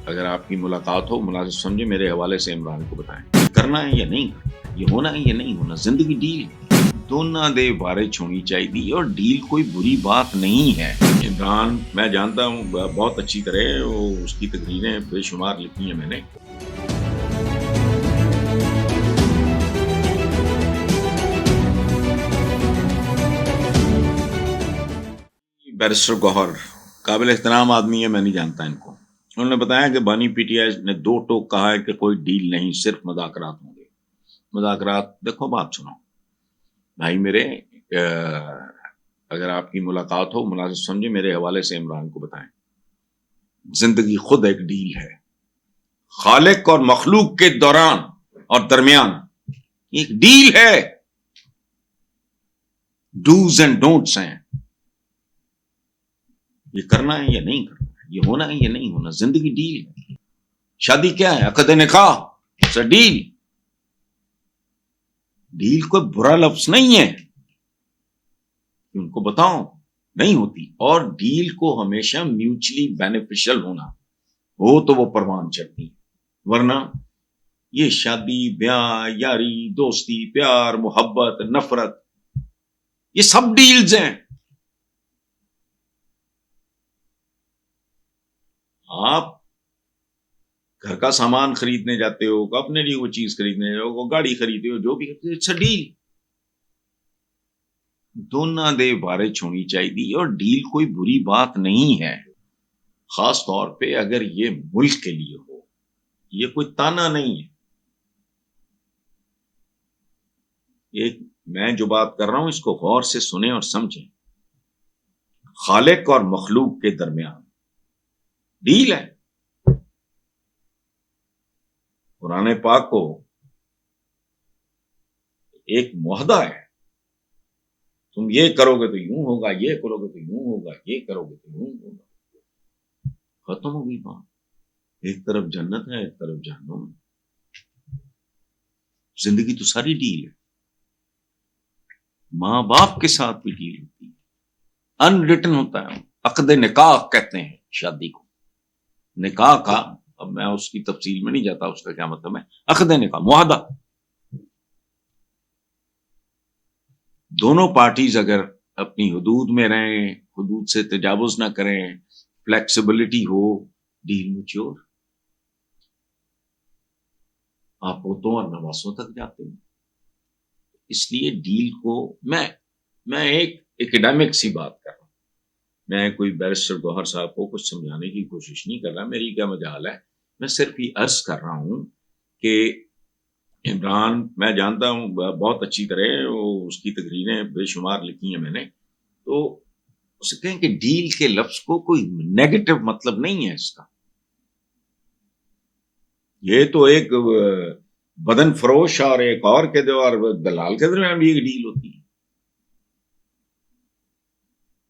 اگر آپ کی ملاقات ہو مناسب سمجھے میرے حوالے سے عمران کو بتائیں کرنا ہے یا نہیں کرنا، یہ ہونا ہے یا نہیں ہونا، زندگی ڈیل دونوں دے بارے چھونی چاہیے اور ڈیل کوئی بری بات نہیں ہے۔ عمران میں جانتا ہوں بہت اچھی طرح، اس کی تقریریں بے شمار لکھی ہیں میں نے۔ بیرسٹر گوہر قابل احترام آدمی ہے، میں نہیں جانتا ان کو۔ انہوں نے بتایا کہ بانی پی ٹی آئی نے دو ٹوک کہا ہے کہ کوئی ڈیل نہیں، صرف مذاکرات ہوں گے۔ مذاکرات، دیکھو بات سنو بھائی میرے، اگر آپ کی ملاقات ہو مناسب سمجھے میرے حوالے سے عمران کو بتائیں، زندگی خود ایک ڈیل ہے، خالق اور مخلوق کے دوران اور درمیان ایک ڈیل ہے، ڈوز اینڈ ڈونٹس ہیں، یہ کرنا ہے یا نہیں کرنا، یہ ہونا ہے یا نہیں ہونا، زندگی ڈیل ہے۔ شادی کیا ہے؟ عقد نکاح، ڈیل۔ ڈیل کوئی برا لفظ نہیں ہے، ان کو بتاؤ نہیں ہوتی، اور ڈیل کو ہمیشہ میوچلی بینیفیشل ہونا ہو تو وہ پروان چڑھتی ہے، ورنہ یہ شادی بیاہ یاری دوستی پیار محبت نفرت یہ سب ڈیلز ہیں۔ آپ گھر کا سامان خریدنے جاتے ہو، اپنے لیے وہ چیز خریدنے جاؤ، وہ گاڑی خریدتے ہو، جو بھی کرتے ہو، اٹس اے ڈیل۔ دونوں دے بارے چھونی چاہیے اور ڈیل کوئی بری بات نہیں ہے، خاص طور پہ اگر یہ ملک کے لیے ہو، یہ کوئی تانا نہیں ہے۔ ایک میں جو بات کر رہا ہوں اس کو غور سے سنیں اور سمجھیں، خالق اور مخلوق کے درمیان ڈیل ہے۔ قرآن پاک کو ایک معاہدہ ہے، تم یہ کرو گے تو یوں ہوگا، یہ کرو گے تو یوں ہوگا، یہ کرو گے تو یوں ہوگا، ختم ہو گئی بات۔ ایک طرف جنت ہے، ایک طرف جہنم ہے۔ زندگی تو ساری ڈیل ہے، ماں باپ کے ساتھ بھی ڈیل ہوتی ہے، ان ریٹن ہوتا ہے، عقد نکاح کہتے ہیں شادی کو۔ نکاح کا اب میں اس کی تفصیل میں نہیں جاتا، اس کا کیا مطلب ہے، عقد نکاح معاہدہ۔ دونوں پارٹیز اگر اپنی حدود میں رہیں، حدود سے تجاوز نہ کریں، فلیکسیبلٹی ہو، ڈیل میچور۔ آپ پوتوں اور نواسوں تک جاتے ہیں، اس لیے ڈیل کو میں ایک ایکڈیمک سی بات کر رہا ہوں، میں کوئی بیرسٹر گوہر صاحب کو کچھ سمجھانے کی کوشش نہیں کر رہا، میری کیا مجال ہے، میں صرف یہ عرض کر رہا ہوں کہ عمران میں جانتا ہوں بہت اچھی طرح، اس کی تقریریں بے شمار لکھی ہیں میں نے، تو اسے کہیں کہ ڈیل کے لفظ کو کوئی نیگیٹو مطلب نہیں ہے اس کا، یہ تو ایک بدن فروش اور ایک اور کے اور دلال کے درمیان بھی ایک ڈیل ہوتی ہے۔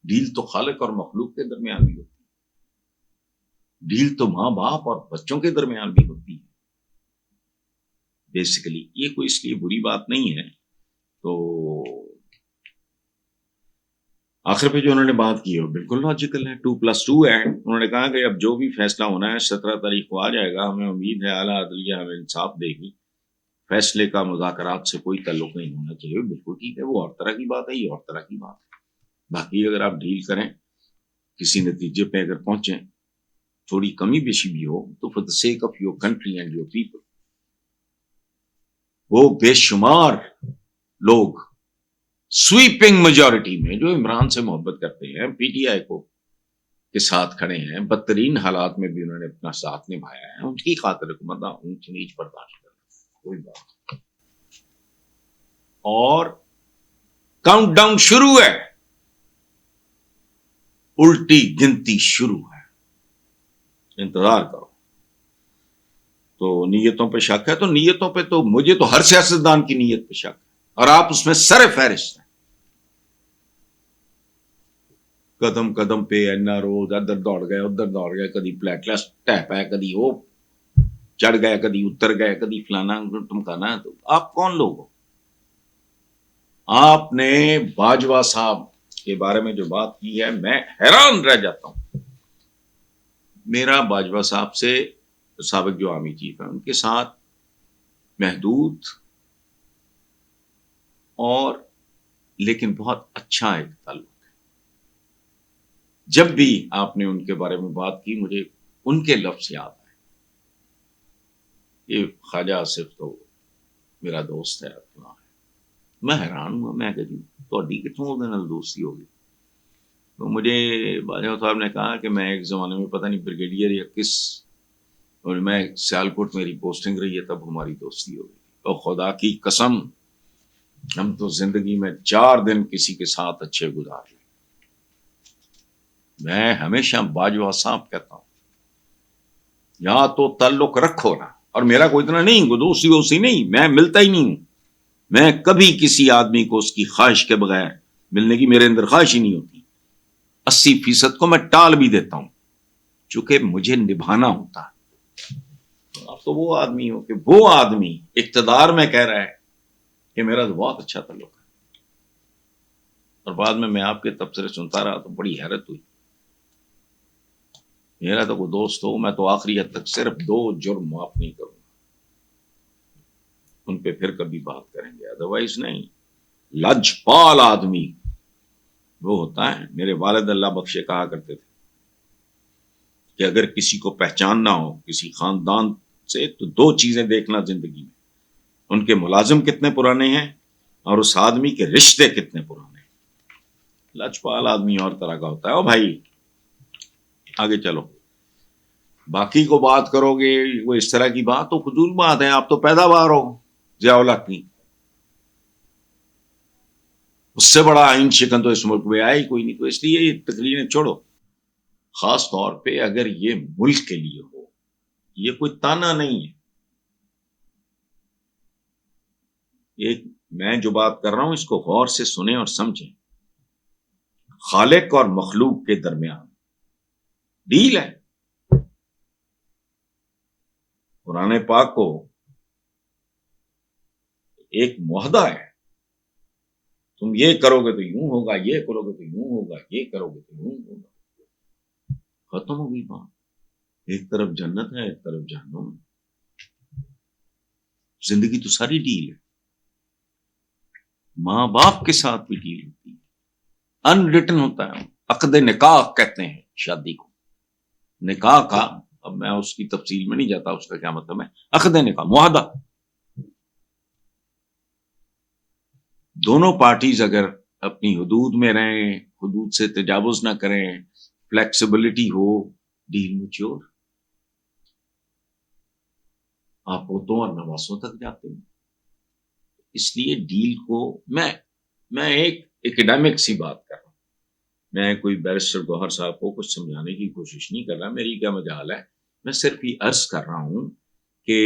ڈیل تو خالق اور مخلوق کے درمیان بھی ہوتی ہے، ڈیل تو ماں باپ اور بچوں کے درمیان بھی ہوتی ہے۔ بیسیکلی یہ کوئی اس لیے بری بات نہیں ہے۔ تو آخر پہ جو انہوں نے بات کی ہے وہ بالکل لاجیکل ہے، 2+2 ہے۔ انہوں نے کہا کہ اب جو بھی فیصلہ ہونا ہے 17 تاریخ کو آ جائے گا، ہمیں امید ہے اعلیٰ عدلیہ ہمیں انصاف دے گی، فیصلے کا مذاکرات سے کوئی تعلق نہیں ہونا چاہیے۔ بالکل ٹھیک ہے، وہ اور طرح کی بات ہے، یہ اور طرح کی بات ہے۔ باقی اگر آپ ڈیل کریں، کسی نتیجے پہ اگر پہنچیں، تھوڑی کمی بیشی بھی ہو، تو for the sake of your country and your people, وہ بے شمار لوگ سویپنگ میجورٹی میں جو عمران سے محبت کرتے ہیں، پی ٹی آئی کو کے ساتھ کھڑے ہیں، بدترین حالات میں بھی انہوں نے اپنا ساتھ نبھایا ہے، ان کی خاطر حکومت اونچ نیچ برداشت کر کوئی بات۔ اور کاؤنٹ ڈاؤن شروع ہے، الٹی گنتی شروع ہے، انتظار کرو۔ تو نیتوں پہ شک ہے، تو نیتوں پہ تو مجھے تو ہر سیاستدان کی نیت پہ شک ہے، اور آپ اس میں سر فہرست ہیں۔ قدم قدم پہ اینا روز ادھر دوڑ گئے ادھر دوڑ گئے، کدی پلیٹلس ٹیپ ہے، کدی وہ چڑھ گئے، کدی اتر گئے، کدی فلانا ٹمکانا۔ تو آپ کون لوگ ہو؟ آپ نے باجوہ صاحب کے بارے میں جو بات کی ہے، میں حیران رہ جاتا ہوں۔ میرا باجوہ صاحب سے سابق جو آرمی چیف ہیں ان کے ساتھ محدود اور لیکن بہت اچھا ایک تعلق ہے. جب بھی آپ نے ان کے بارے میں بات کی مجھے ان کے لفظ یاد آئے. یہ خواجہ آصف تو میرا دوست ہے. میں حیران ہوا. میں کہتی تھوڑی کتوں دوستی ہوگی. تو مجھے باجوہ صاحب نے کہا کہ میں ایک زمانے میں پتہ نہیں بریگیڈیئر یا کس، اور میں سیالکوٹ میری پوسٹنگ رہی ہے تب ہماری دوستی ہو گئی. اور خدا کی قسم ہم تو زندگی میں 4 دن کسی کے ساتھ اچھے گزار لیں. میں ہمیشہ باجوہ صاحب کہتا ہوں یا تو تعلق رکھو نا. اور میرا کوئی اتنا نہیں دوستی نہیں، میں ملتا ہی نہیں ہوں. میں کبھی کسی آدمی کو اس کی خواہش کے بغیر ملنے کی میرے اندر خواہش ہی نہیں ہوتی. 80% کو میں ٹال بھی دیتا ہوں چونکہ مجھے نبھانا ہوتا. آپ تو وہ آدمی ہو کہ وہ آدمی اقتدار میں کہہ رہا ہے کہ میرا تو بہت اچھا تعلق ہے. اور بعد میں آپ کے تبصرے سنتا رہا تو بڑی حیرت ہوئی. میرا تو کوئی دوست ہو میں تو آخری حد تک صرف 2 جرم معاف نہیں کروں گا. ان پہ پھر کبھی بات کریں گے، ادروائز نہیں. لجپال آدمی وہ ہوتا ہے. میرے والد اللہ بخشے کہا کرتے تھے کہ اگر کسی کو پہچاننا ہو کسی خاندان سے تو 2 چیزیں دیکھنا زندگی میں، ان کے ملازم کتنے پرانے ہیں اور اس آدمی کے رشتے کتنے پرانے ہیں. لجپال آدمی اور طرح کا ہوتا ہے. او بھائی آگے چلو. باقی کو بات کرو گے وہ اس طرح کی بات تو فضول بات ہے. آپ تو پیداوار ہو ضیاء الحق کی. اس سے بڑا آئین شکن تو اس ملک میں آیا ہی کوئی نہیں. تو اس لیے یہ تقریریں چھوڑو. خاص طور پہ اگر یہ ملک کے لیے ہو. یہ کوئی تانا نہیں ہے. ایک میں جو بات کر رہا ہوں اس کو غور سے سنیں اور سمجھیں. خالق اور مخلوق کے درمیان ڈیل ہے. قرآن پاک کو ایک معاہدہ ہے. تم یہ کرو گے تو یوں ہوگا، یہ کرو گے تو یوں ہوگا، یہ کرو گے تو یوں ہوگا. ختم ہو گئی بات. ایک طرف جنت ہے ایک طرف جہنم ہے. زندگی تو ساری ڈیل ہے. ماں باپ کے ساتھ بھی ڈیل ہوتی ہے. ان ریٹن ہوتا ہے. عقد نکاح کہتے ہیں شادی کو. نکاح کا اب میں اس کی تفصیل میں نہیں جاتا اس کا کیا مطلب ہے. عقد نکاح معاہدہ. دونوں پارٹیز اگر اپنی حدود میں رہیں، حدود سے تجاوز نہ کریں، فلیکسیبلٹی ہو، ڈیل میچور. آپ پوتوں اور نواسوں تک جاتے ہیں. اس لیے ڈیل کو میں ایک ایکڈیمک سی بات کر رہا ہوں. میں کوئی بیرسٹر گوہر صاحب کو کچھ سمجھانے کی کوشش نہیں کر رہا. میری کیا مجال ہے. میں صرف یہ عرض کر رہا ہوں کہ